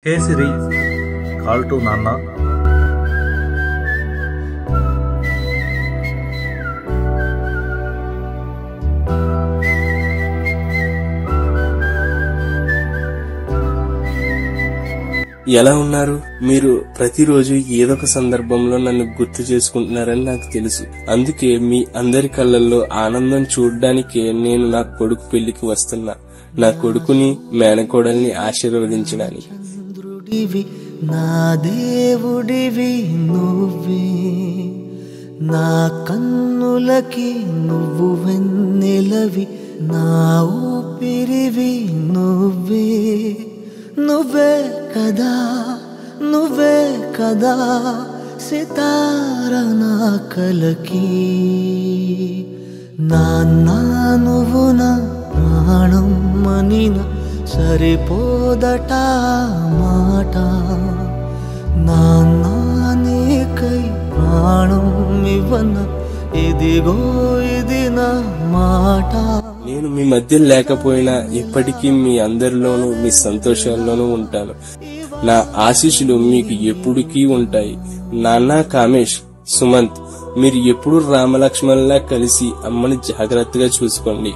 Hey Siri, call to Nana. ఎలా ఉన్నారు? మీరు ప్రతిరోజు ఏదొక సందర్భంలో నన్ను గుర్తు చేసుకుంటున్నారని నాకు తెలుసు. అందుకే మీ అందరి కళ్ళల్లో ఆనందం చూడ్డానికే నేను నా కొడుకు పెళ్లికి వస్తున్నా. నా కొడుకుని మేనకోడల్ని ఆశీర్వదించడానికి. నా దేవుడివి నువ్వే, నా కన్నులకి నువ్వు వెన్నెలవి, నా ఊపిరివి నువ్వే. నువ్వే కదా, నువ్వే కదా సితార నా కలకి. నాన్నా నువ్వు నా ప్రాణం మనిన సరిపోదట మాట. నాన్నా నీకై ప్రాణం ఇవ్వన ఇదిగో ఇది నా మాట. నేను మీ మధ్య లేకపోయినా ఎప్పటికీ మీ అందరిలోనూ మీ సంతోషాల్లోనూ ఉంటాను. నా ఆశీస్సులు మీకు ఎప్పుడుకీ ఉంటాయి. నాన్న కామేష్, సుమంత్, మీరు ఎప్పుడు రామలక్ష్మణ్లా కలిసి అమ్మని జాగ్రత్తగా చూసుకోండి.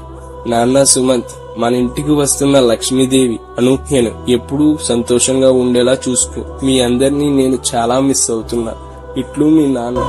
నాన్న సుమంత్, మన ఇంటికి వస్తున్న లక్ష్మీదేవి అనూహ్యను ఎప్పుడూ సంతోషంగా ఉండేలా చూసుకో. మీ అందరినీ నేను చాలా మిస్ అవుతున్నా. ఇట్లు మీ నాన్న.